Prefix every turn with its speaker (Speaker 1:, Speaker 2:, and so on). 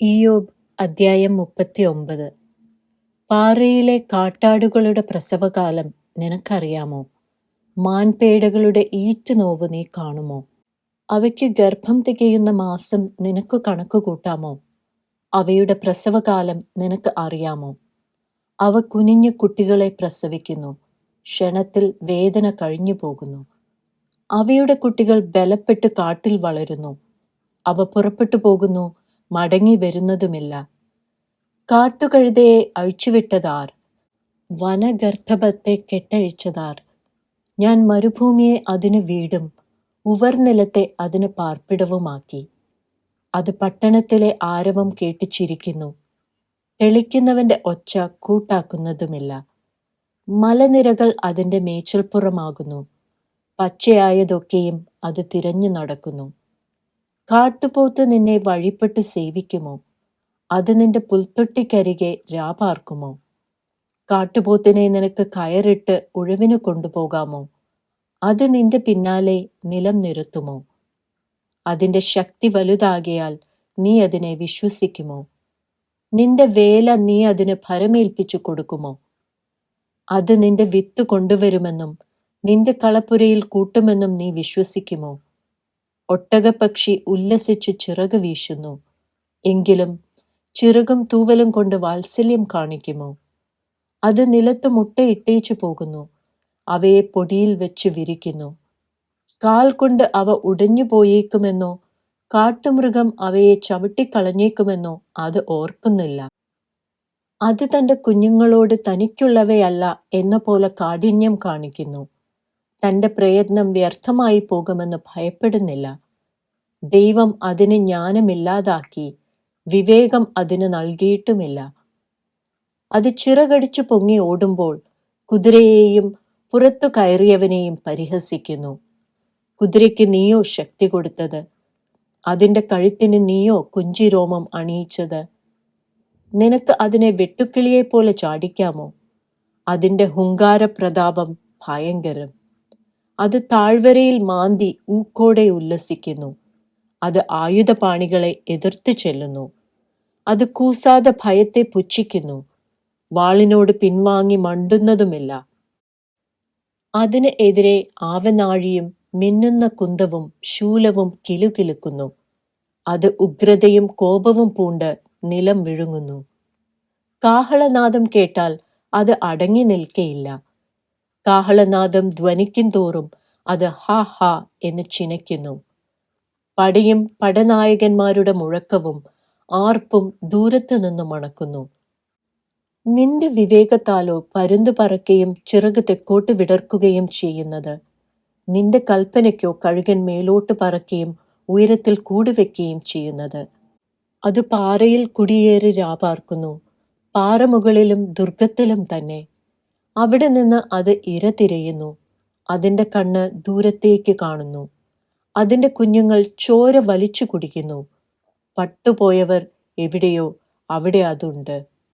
Speaker 1: ഇയ്യോബ് അദ്ധ്യായം 39. പാറയിലെ കാട്ടാടുകളുടെ പ്രസവകാലം നിനക്കറിയാമോ? മാൻപേടകളുടെ ഈറ്റുനോവ് നീ കാണുമോ? അവയ്ക്ക് ഗർഭം തികയുന്ന മാസം നിനക്ക് കണക്കുകൂട്ടാമോ? അവയുടെ പ്രസവകാലം നിനക്ക് അറിയാമോ? അവ കുനിഞ്ഞു കുട്ടികളെ പ്രസവിക്കുന്നു, ക്ഷണത്തിൽ വേദന കഴിഞ്ഞു പോകുന്നു. അവയുടെ കുട്ടികൾ ബലപ്പെട്ട് കാട്ടിൽ വളരുന്നു. അവ പുറപ്പെട്ടു പോകുന്നു, മടങ്ങി വരുന്നതുമില്ല. കാട്ടുകഴുതയെ അഴിച്ചുവിട്ടതാർ? വനഗർദ്ധബത്തെ കെട്ടഴിച്ചതാർ? ഞാൻ മരുഭൂമിയെ അതിന് വീടും ഉവർനിലത്തെ അതിന് പാർപ്പിടവുമാക്കി. അത് പട്ടണത്തിലെ ആരവം കേട്ട് ചിരിക്കുന്നു, തെളിക്കുന്നവന്റെ ഒച്ച കൂട്ടാക്കുന്നതുമില്ല. മലനിരകൾ അതിന്റെ മേച്ചിൽപ്പുറമാകുന്നു, പച്ചയായതൊക്കെയും അത് തിരഞ്ഞു നടക്കുന്നു. കാട്ടുപോത്ത് നിന്നെ വഴിപ്പെട്ടു സേവിക്കുമോ? അത് നിന്റെ പുൽത്തൊട്ടിക്കരികെ രാപാർക്കുമോ? കാട്ടുപോത്തിനെ നിനക്ക് കയറിട്ട് ഉഴവിന് കൊണ്ടുപോകാമോ? അത് നിന്റെ പിന്നാലെ നിലം നിരത്തുമോ? അതിന്റെ ശക്തി വലുതാകിയാൽ നീ അതിനെ വിശ്വസിക്കുമോ? നിന്റെ വേല നീ അതിന് ഭരമേൽപ്പിച്ചു കൊടുക്കുമോ? അത് നിന്റെ വിത്ത് കൊണ്ടുവരുമെന്നും നിന്റെ കളപ്പുരയിൽ കൂട്ടുമെന്നും നീ വിശ്വസിക്കുമോ? ഒട്ടകപ്പക്ഷി ഉല്ലസിച്ചു ചിറക് വീശുന്നു, എങ്കിലും ചിറകും തൂവലും കൊണ്ട് വാത്സല്യം കാണിക്കുമോ? അത് നിലത്ത് മുട്ടയിട്ടേച്ചു പോകുന്നു, അവയെ പൊടിയിൽ വെച്ച് വിരിക്കുന്നു. കാൽ കൊണ്ട് അവ ഉടഞ്ഞു പോയേക്കുമെന്നോ കാട്ടുമൃഗം അവയെ ചവിട്ടിക്കളഞ്ഞേക്കുമെന്നോ അത് ഓർക്കുന്നില്ല. അത് തന്റെ കുഞ്ഞുങ്ങളോട് തനിക്കുള്ളവയല്ല എന്ന പോലെ കാഠിന്യം കാണിക്കുന്നു. തന്റെ പ്രയത്നം വ്യർത്ഥമായി പോകുമെന്ന് ഭയപ്പെടുന്നില്ല. ദൈവം അതിന് ജ്ഞാനമില്ലാതാക്കി, വിവേകം അതിന് നൽകിയിട്ടുമില്ല. അത് ചിറകടിച്ചു പൊങ്ങി ഓടുമ്പോൾ കുതിരയെയും പുറത്തു കയറിയവനെയും പരിഹസിക്കുന്നു. കുതിരയ്ക്ക് നീയോ ശക്തി കൊടുത്തത്? അതിന്റെ കഴുത്തിന് നീയോ കുഞ്ചിരോമം അണിയിച്ചത്? നിനക്ക് അതിനെ വെട്ടുക്കിളിയെപ്പോലെ ചാടിക്കാമോ? അതിന്റെ ഹുങ്കാരപ്രതാപം ഭയങ്കരം. അത് താഴ്വരയിൽ മാന്തി ഊക്കോടെ ഉല്ലസിക്കുന്നു. അത് ആയുധപാണികളെ എതിർത്ത് ചെല്ലുന്നു. അത് കൂസാതെ ഭയത്തെ പുച്ഛിക്കുന്നു, വാളിനോട് പിൻവാങ്ങി മണ്ടുന്നതുമില്ല. അതിന് എതിരെ ആവനാഴിയും മിന്നുന്ന കുന്തവും ശൂലവും കിലുകിലുക്കുന്നു. അത് ഉഗ്രതയും കോപവും പൂണ്ട് നിലം വിഴുങ്ങുന്നു. കാഹളനാദം കേട്ടാൽ അത് അടങ്ങി നിൽക്കയില്ല. കാഹളനാദം ധ്വനിക്കും തോറും അത് ഹാ ഹാ എന്ന് ചിനയ്ക്കുന്നു. പടയും പടനായകന്മാരുടെ മുഴക്കവും ആർപ്പും ദൂരത്തു നിന്നു മണക്കുന്നു. നിന്റെ വിവേകത്താലോ പരുന്തു പറക്കുകയും ചിറക് തെക്കോട്ട് വിടർക്കുകയും ചെയ്യുന്നത്? നിന്റെ കൽപ്പനയ്ക്കോ കഴുകൻ മേലോട്ട് പറക്കുകയും ഉയരത്തിൽ കൂടുവെക്കുകയും ചെയ്യുന്നത്? അത് പാറയിൽ കുടിയേറി രാപാർക്കുന്നു, പാറമുകളിലും ദുർഗത്തിലും തന്നെ. അവിടെ നിന്ന് അത് ഇര തിരയുന്നു, അതിന്റെ കണ്ണ് ദൂരത്തേക്ക് കാണുന്നു. അതിന്റെ കുഞ്ഞുങ്ങൾ ചോര വലിച്ചു കുടിക്കുന്നു. പട്ടുപോയവർ എവിടെയോ അവിടെ അതുണ്ട്.